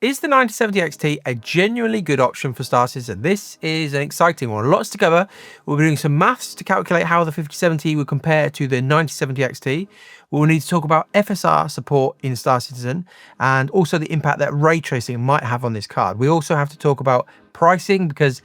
Is the 9070 XT a genuinely good option for Star Citizen? This is an exciting one. Lots to cover. We'll be doing some maths to calculate how the 5070 would compare to the 9070 XT. We'll need to talk about FSR support in Star Citizen and also the impact that ray tracing might have on this card. We also have to talk about pricing because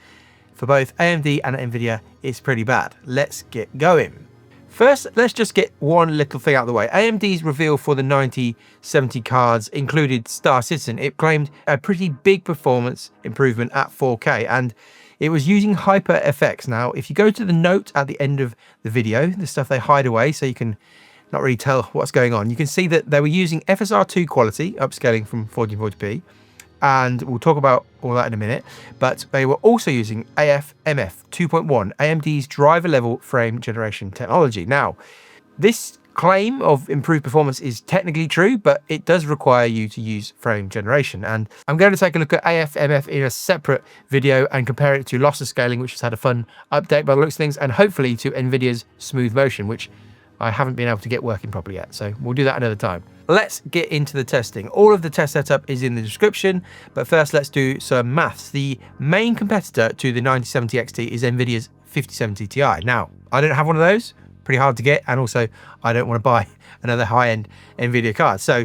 for both AMD and Nvidia, it's pretty bad. Let's get going. First, let's just get one little thing out of the way. AMD's reveal for the 9070 cards included Star Citizen. It claimed a pretty big performance improvement at 4K, and it was using HyperFX. Now, if you go to the note at the end of the video, the stuff they hide away so you can not really tell what's going on, you can see that they were using FSR2 quality, upscaling from 1440p, and we'll talk about all that in a minute, but they were also using AFMF 2.1, AMD's driver level frame generation technology. Now, this claim of improved performance is technically true, but it does require you to use frame generation. And I'm going to take a look at AFMF in a separate video and compare it to lossless scaling, which has had a fun update by the looks of things, and hopefully to NVIDIA's smooth motion, which I haven't been able to get working properly yet. So we'll do that another time. Let's get into the testing. All of the test setup is in the description, but first let's do some maths. The main competitor to the 9070 XT is NVIDIA's 5070 Ti. Now, I don't have one of those, pretty hard to get, and also I don't want to buy another high-end NVIDIA card. So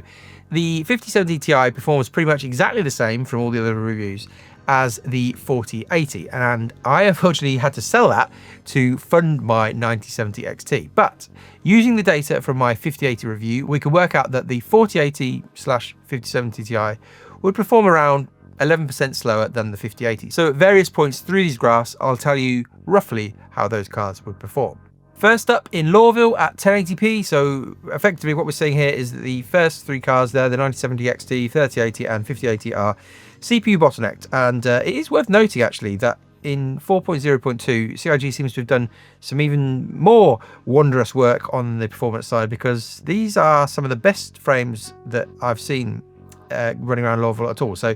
the 5070 Ti performs pretty much exactly the same from all the other reviews as the 4080, and I unfortunately had to sell that to fund my 9070 XT. But using the data from my 5080 review, we can work out that the 4080/5070 Ti would perform around 11% slower than the 5080. So at various points through these graphs, I'll tell you roughly how those cards would perform. First up in Lawville at 1080p, so effectively what we're seeing here is that the first three cards there, the 9070 XT, 3080 and 5080 are CPU bottlenecked, and it is worth noting actually that in 4.0.2, CIG seems to have done some even more wondrous work on the performance side, because these are some of the best frames that I've seen running around Lawville at all. So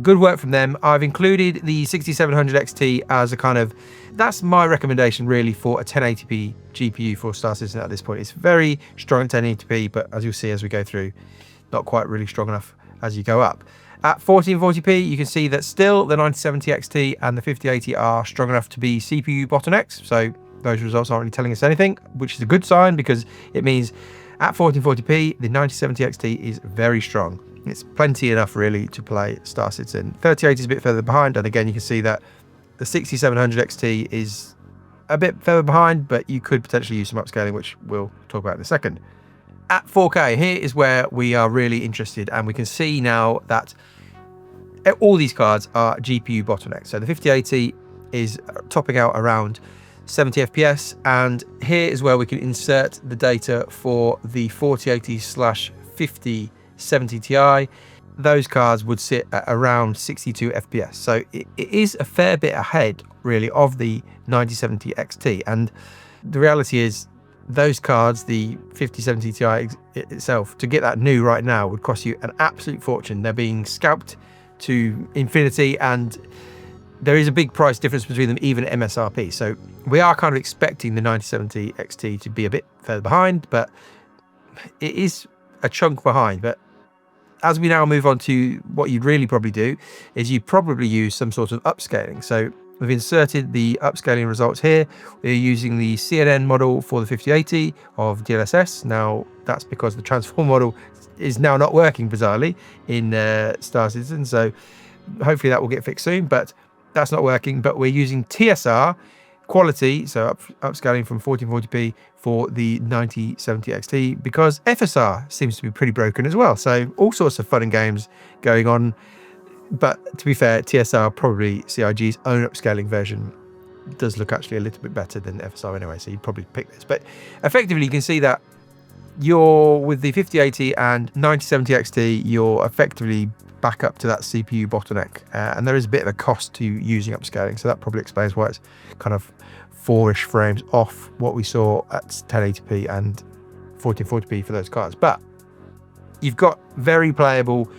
good work from them. I've included the 6700 XT as a kind of, that's my recommendation really for a 1080p GPU for Star Citizen at this point. It's very strong at 1080p, but as you'll see as we go through, not quite really strong enough as you go up. At 1440p, you can see that still the 9070 XT and the 5080 are strong enough to be CPU bottlenecks. So those results aren't really telling us anything, which is a good sign because it means at 1440p, the 9070 XT is very strong. It's plenty enough really to play Star Citizen. 3080 is a bit further behind, and again you can see that the 6700 XT is a bit further behind, but you could potentially use some upscaling, which we'll talk about in a second. At 4K, here is where we are really interested, and we can see now that all these cards are GPU bottlenecked. So the 5080 is topping out around 70 FPS, and here is where we can insert the data for the 4080/5070 Ti. Those cards would sit at around 62 FPS. So it is a fair bit ahead really of the 9070 XT. And the reality is those cards, the 5070 Ti itself, to get that new right now would cost you an absolute fortune. They're being scalped to infinity, and there is a big price difference between them even at MSRP. So we are kind of expecting the 9070 XT to be a bit further behind, but it is a chunk behind. But as we now move on to what you'd really probably do is you'd probably use some sort of upscaling. So we've inserted the upscaling results here. We're using the CNN model for the 5080 of DLSS. Now that's because the transform model is now not working bizarrely in Star Citizen. So hopefully that will get fixed soon, but that's not working. But we're using TSR quality, so upscaling from 1440p for the 9070 XT, because FSR seems to be pretty broken as well. So all sorts of fun and games going on. But to be fair, TSR, probably CIG's own upscaling version, does look actually a little bit better than FSR anyway, so you'd probably pick this. But effectively you can see that you're with the 5080 and 9070 XT, you're effectively back up to that CPU bottleneck, and there is a bit of a cost to using upscaling, so that probably explains why it's kind of 4-ish frames off what we saw at 1080p and 1440p for those cards. But you've got very playable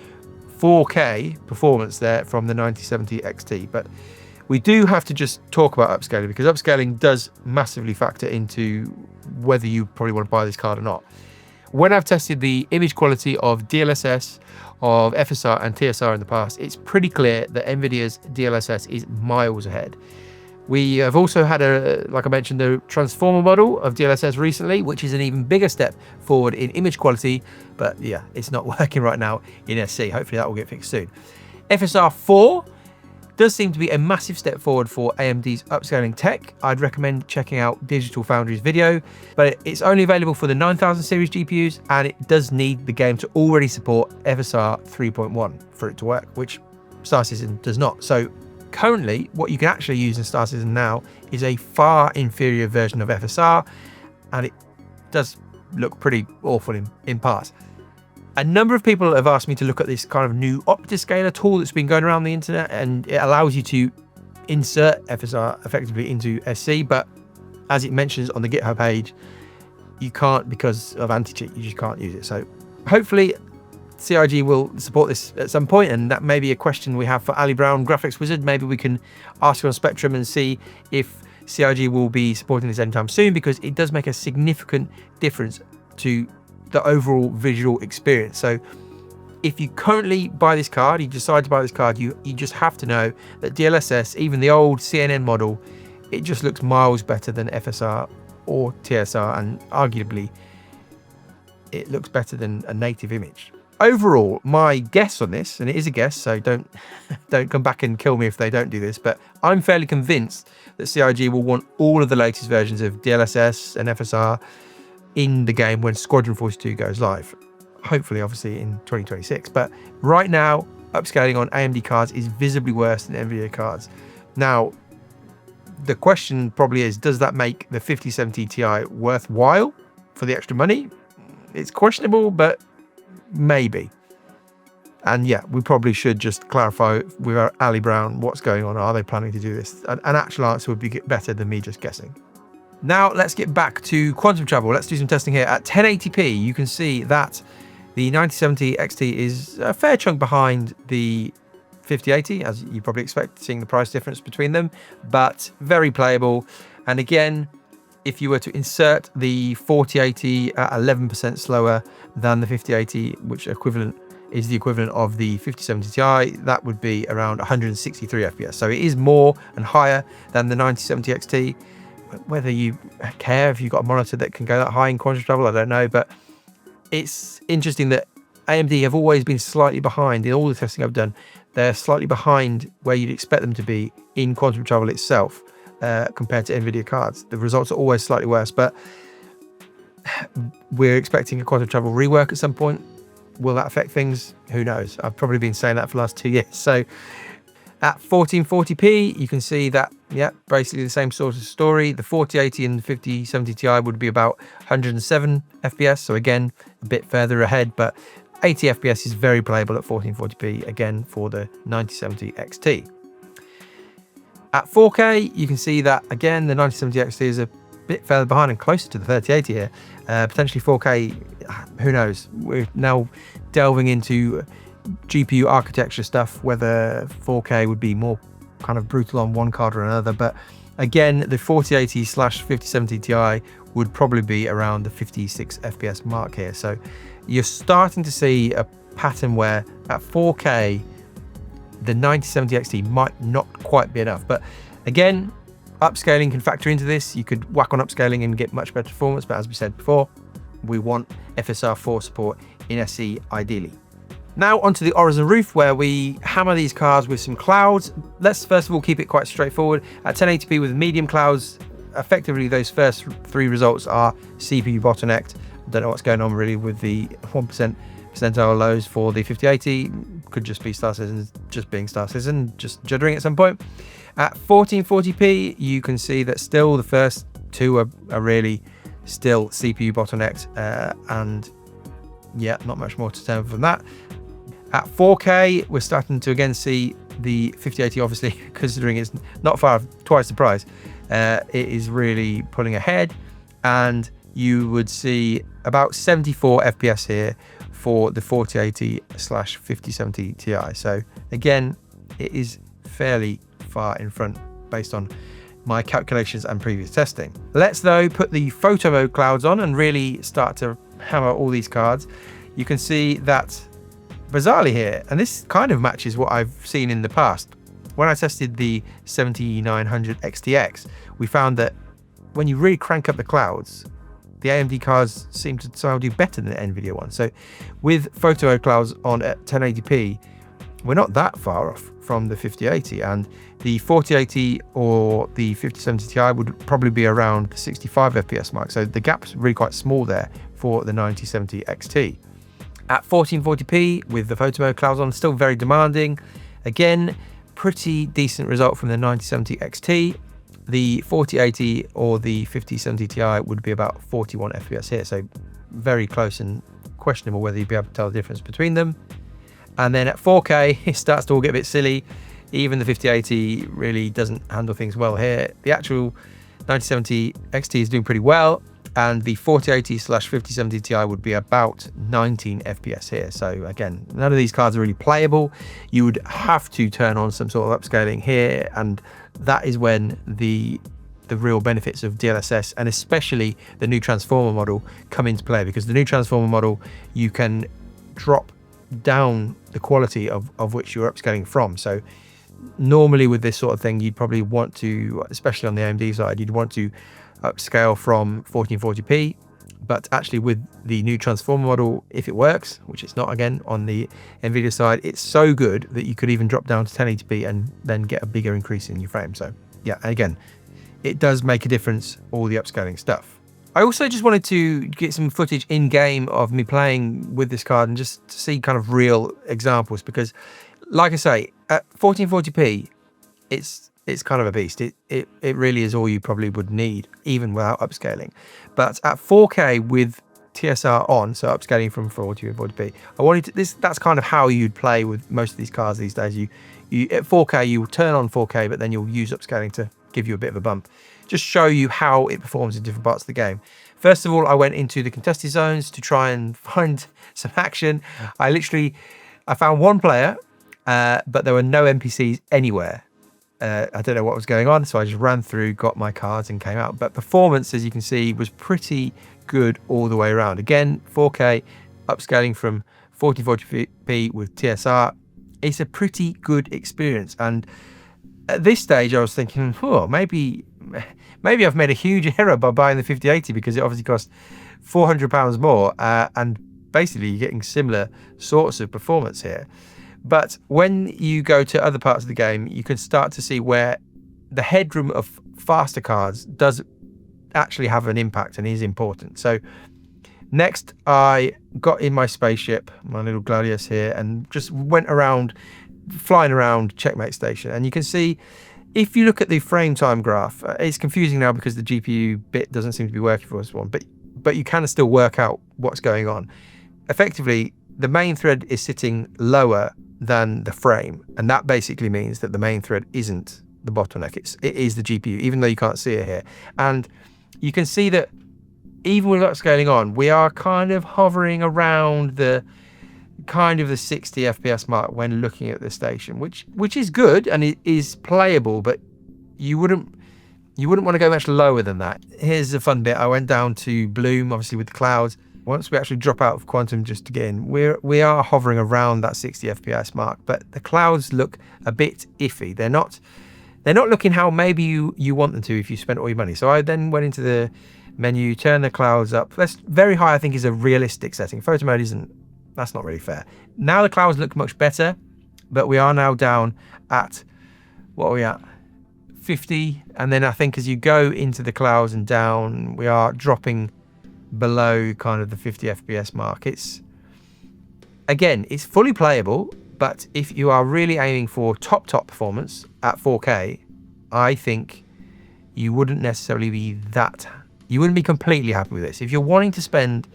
4K performance there from the 9070 XT. But we do have to just talk about upscaling, because upscaling does massively factor into whether you probably want to buy this card or not. When I've tested the image quality of DLSS, of FSR and TSR in the past, it's pretty clear that NVIDIA's DLSS is miles ahead. We have also had like I mentioned, the transformer model of DLSS recently, which is an even bigger step forward in image quality, but yeah, it's not working right now in SC. Hopefully that will get fixed soon. FSR 4 does seem to be a massive step forward for AMD's upscaling tech. I'd recommend checking out Digital Foundry's video, but it's only available for the 9000 series GPUs, and it does need the game to already support FSR 3.1 for it to work, which Star Citizen does not. So currently, what you can actually use in Star Citizen now is a far inferior version of FSR, and it does look pretty awful in parts. A number of people have asked me to look at this kind of new Optiscaler tool that's been going around the internet, and it allows you to insert FSR effectively into SC, but as it mentions on the GitHub page, you can't because of anti-cheat. You just can't use it. So hopefully CIG will support this at some point, and that may be a question we have for Ali Brown, Graphics Wizard. Maybe we can ask her on Spectrum and see if CIG will be supporting this anytime soon, because it does make a significant difference to the overall visual experience. So if you currently buy this card, you decide to buy this card, you just have to know that DLSS, even the old CNN model, it just looks miles better than FSR or TSR, and arguably it looks better than a native image. Overall, my guess on this, and it is a guess, so don't come back and kill me if they don't do this, but I'm fairly convinced that CIG will want all of the latest versions of DLSS and FSR in the game when Squadron 42 goes live. Hopefully, obviously, in 2026. But right now, upscaling on AMD cards is visibly worse than NVIDIA cards. Now, the question probably is, does that make the 5070 Ti worthwhile for the extra money? It's questionable, but maybe. And yeah, we probably should just clarify with our Ali Brown what's going on. Are they planning to do this? An actual answer would be better than me just guessing. Now let's get back to quantum travel. Let's do some testing here. At 1080p, you can see that the 9070 XT is a fair chunk behind the 5080, as you probably expect, seeing the price difference between them, but very playable. And again, if you were to insert the 4080 at 11% slower than the 5080, which is the equivalent of the 5070 Ti, that would be around 163 FPS. So it is more and higher than the 9070 XT. Whether you care if you've got a monitor that can go that high in quantum travel, I don't know, but it's interesting that AMD have always been slightly behind in all the testing I've done. They're slightly behind where you'd expect them to be in quantum travel itself compared to NVIDIA cards. The results are always slightly worse, but we're expecting a quantum travel rework at some point. Will that affect things? Who knows? I've probably been saying that for the last 2 years. So at 1440p, you can see that, yeah, basically the same sort of story. The 4080 and the 5070 Ti would be about 107 FPS. So again, a bit further ahead, but 80 FPS is very playable at 1440p, again, for the 9070 XT. At 4K, you can see that, again, the 9070 XT is a bit further behind and closer to the 3080 here. Potentially 4K, who knows? We're now delving into GPU architecture stuff, whether 4K would be more kind of brutal on one card or another. But again, the 4080/5070 Ti would probably be around the 56 FPS mark here. So you're starting to see a pattern where at 4K, the 9070 XT might not quite be enough. But again, upscaling can factor into this. You could whack on upscaling and get much better performance. But as we said before, we want FSR 4 support in SC ideally. Now onto the Horizon Roof, where we hammer these cards with some clouds. Let's first of all keep it quite straightforward. At 1080p with medium clouds, effectively those first 3 results are CPU bottlenecked. I don't know what's going on really with the 1% percentile lows for the 5080. Could just be Star Citizen just being Star Citizen, just juddering at some point. At 1440p, you can see that still the first 2 are really still CPU bottlenecked, and yeah, not much more to tell from that. At 4K, we're starting to again see the 5080, obviously, considering it's not far, twice the price, it is really pulling ahead, and you would see about 74 FPS here for the 4080/5070 Ti. So again, it is fairly far in front based on my calculations and previous testing. Let's though put the photo mode clouds on and really start to hammer all these cards, you can see that bizarrely here, and this kind of matches what I've seen in the past. When I tested the 7900 XTX, we found that when you really crank up the clouds, the AMD cards seem to somehow do better than the NVIDIA one. So with photo mode clouds on at 1080p, we're not that far off from the 5080, and the 4080 or the 5070 Ti would probably be around the 65 FPS mark. So the gap's really quite small there for the 9070 XT. At 1440p with the photo mode clouds on, still very demanding. Again, pretty decent result from the 9070 XT. The 4080 or the 5070 Ti would be about 41 FPS here, so very close and questionable whether you'd be able to tell the difference between them. And then at 4K, it starts to all get a bit silly. Even the 5080 really doesn't handle things well here. The actual 9070 XT is doing pretty well, and the 4080/5070 Ti would be about 19 FPS here. So again, none of these cards are really playable. You would have to turn on some sort of upscaling here, and that is when the real benefits of DLSS and especially the new transformer model come into play, because the new transformer model, you can drop down the quality of which you're upscaling from. So normally with this sort of thing, you'd probably want to, especially on the AMD side, you'd want to upscale from 1440p, but actually with the new transformer model, if it works, which it's not again on the NVIDIA side, it's so good that you could even drop down to 1080p and then get a bigger increase in your frame. So yeah, again, it does make a difference, all the upscaling stuff. I also just wanted to get some footage in game of me playing with this card and just to see kind of real examples, because like I say, at 1440p, it's kind of a beast. It really is all you probably would need, even without upscaling. But at 4K with TSR on, so upscaling from 40p, I wanted to, that's kind of how you'd play with most of these cards these days. You at 4K, you will turn on 4K, but then you'll use upscaling to give you a bit of a bump. Just show you how it performs in different parts of the game. First of all, I went into the contested zones to try and find some action. I found one player, but there were no NPCs anywhere. I don't know what was going on, so I just ran through, got my cards and came out. But performance, as you can see, was pretty good all the way around. Again, 4K, upscaling from 1440p with TSR. It's a pretty good experience. And at this stage, I was thinking, oh, maybe I've made a huge error by buying the 5080, because it obviously costs £400 more, and basically you're getting similar sorts of performance here. But when you go to other parts of the game, you can start to see where the headroom of faster cards does actually have an impact and is important. So next, I got in my spaceship, my little Gladius here, and just went around, flying around Checkmate Station. And you can see, if you look at the frame time graph, it's confusing now because the GPU bit doesn't seem to be working for this one, but you can still work out what's going on. Effectively, the main thread is sitting lower than the frame, and that basically means that the main thread isn't the bottleneck, it is the GPU, even though you can't see it here. And you can see that even with upscaling on, we are kind of hovering around the 60 FPS mark when looking at the station, which is good and it is playable, but you wouldn't want to go much lower than that. Here's the fun bit. I went down to Bloom, obviously with the clouds. Once we actually drop out of Quantum just to get in, we are hovering around that 60 FPS mark, but the clouds look a bit iffy. They're not looking how maybe you want them to if you spent all your money. So I then went into the menu, turned the clouds up. That's very high, I think, is a realistic setting. Photo mode isn't. That's not really fair. Now the clouds look much better, but we are now down at, what are we at? 50. And then I think as you go into the clouds and down, we are dropping below kind of the 50 FPS mark. It's fully playable, but if you are really aiming for top performance at 4K, I think you wouldn't necessarily be you wouldn't be completely happy with this. If you're wanting to spend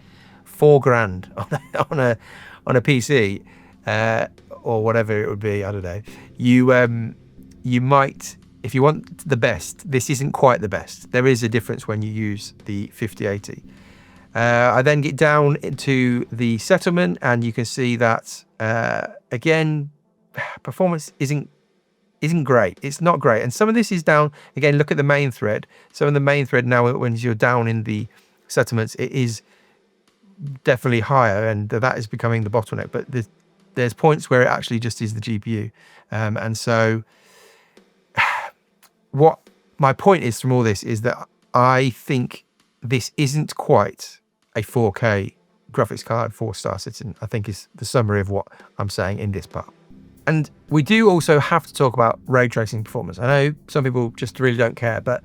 $4,000 on a PC, or whatever it would be, I don't know, you might, if you want the best, this isn't quite the best. There is a difference when you use the 5080. I then get down into the settlement, and you can see that again, performance isn't great. It's not great, and some of this is down. Again, look at the main thread. So in the main thread now, when you're down in the settlements, it is definitely higher, and that is becoming the bottleneck. But there's points where it actually just is the GPU. And so what my point is from all this is that I think this isn't quite a 4K graphics card 4-star sitting, I think is the summary of what I'm saying in this part. And we do also have to talk about ray tracing performance. I know some people just really don't care, but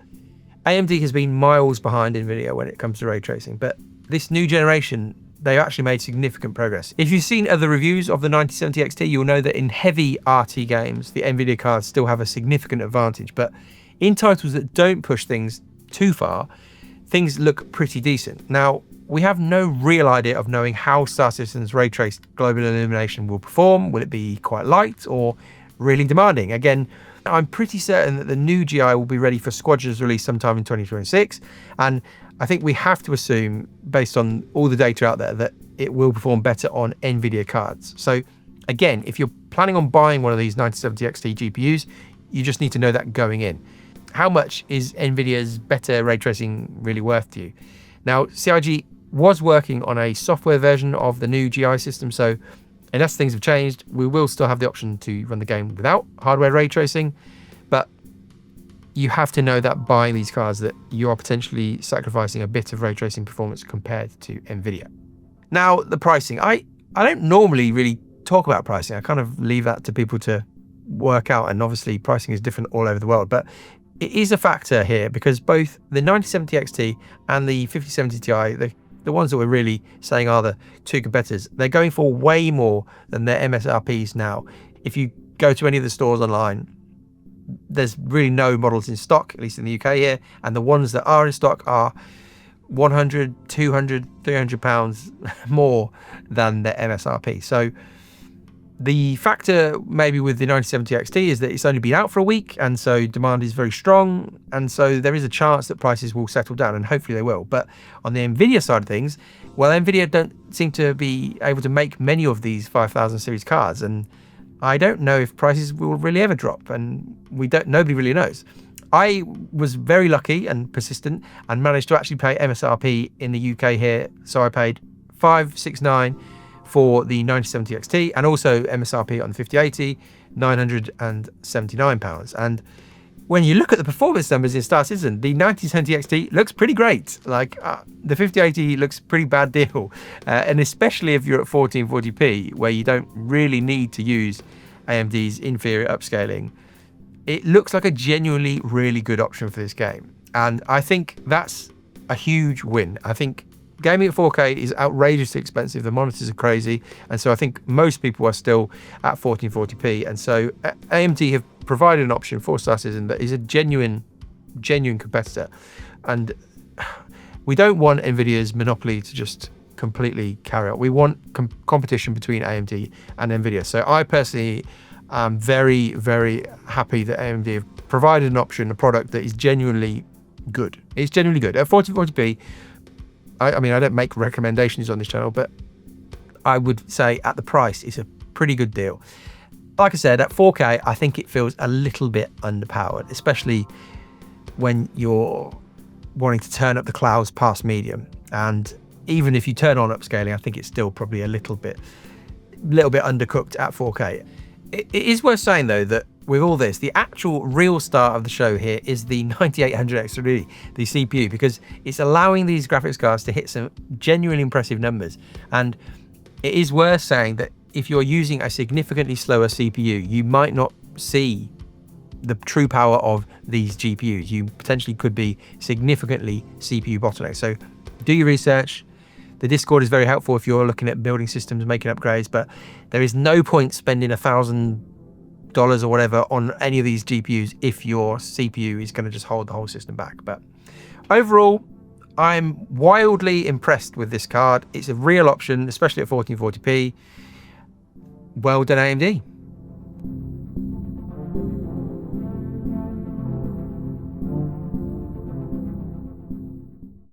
AMD has been miles behind NVIDIA when it comes to ray tracing. But this new generation, they actually made significant progress. If you've seen other reviews of the 9070 XT, you'll know that in heavy RT games, the NVIDIA cards still have a significant advantage. But in titles that don't push things too far, things look pretty decent. Now, we have no real idea of knowing how Star Citizen's ray traced global illumination will perform. Will it be quite light or really demanding? Again, I'm pretty certain that the new GI will be ready for Squadron's release sometime in 2026. And I think we have to assume, based on all the data out there, that it will perform better on NVIDIA cards. So again, if you're planning on buying one of these 9070 XT GPUs, you just need to know that going in. How much is NVIDIA's better ray tracing really worth to you? Now, CIG was working on a software version of the new GI system, so unless things have changed, we will still have the option to run the game without hardware ray tracing. But you have to know that buying these cards that you are potentially sacrificing a bit of ray tracing performance compared to NVIDIA. Now, the pricing. I don't normally really talk about pricing. I kind of leave that to people to work out, and obviously pricing is different all over the world. But it is a factor here because both the 9070 XT and the 5070 Ti, the ones that we're really saying are the two competitors, they're going for way more than their MSRPs now. If you go to any of the stores online, there's really no models in stock, at least in the UK here, and the ones that are in stock are 100, 200, 300 pounds more than their MSRP. So the factor maybe with the 9070 XT is that it's only been out for a week, and so demand is very strong, and so there is a chance that prices will settle down, and hopefully they will. But on the NVIDIA side of things, well, NVIDIA don't seem to be able to make many of these 5000 series cards, and I don't know if prices will really ever drop, and nobody really knows. I was very lucky and persistent and managed to actually pay MSRP in the UK here, so I paid $569 for the 9070 XT, and also MSRP on the 5080, £979. And when you look at the performance numbers in Star Citizen, the 9070 XT looks pretty great. Like the 5080 looks pretty bad deal, and especially if you're at 1440p, where you don't really need to use AMD's inferior upscaling, it looks like a genuinely really good option for this game. And I think that's a huge win. I think gaming at 4K is outrageously expensive. The monitors are crazy. And so I think most people are still at 1440p. And so AMD have provided an option for Star Citizen that is a genuine competitor. And we don't want NVIDIA's monopoly to just completely carry out. We want competition between AMD and NVIDIA. So I personally am very, very happy that AMD have provided an option, a product that is genuinely good. It's genuinely good. At 1440p, I mean, I don't make recommendations on this channel, but I would say at the price, it's a pretty good deal. Like I said, at 4K, I think it feels a little bit underpowered, especially when you're wanting to turn up the clouds past medium. And even if you turn on upscaling, I think it's still probably a little bit undercooked at 4K. It is worth saying, though, that with all this, the actual real star of the show here is the 9800X3D, the CPU, because it's allowing these graphics cards to hit some genuinely impressive numbers. And it is worth saying that if you're using a significantly slower CPU, you might not see the true power of these GPUs. You potentially could be significantly CPU bottlenecked. So do your research. The Discord is very helpful if you're looking at building systems, making upgrades, but there is no point spending $1,000 or whatever on any of these GPUs if your CPU is going to just hold the whole system back. But overall, I'm wildly impressed with this card. It's a real option, especially at 1440p. Well done, AMD.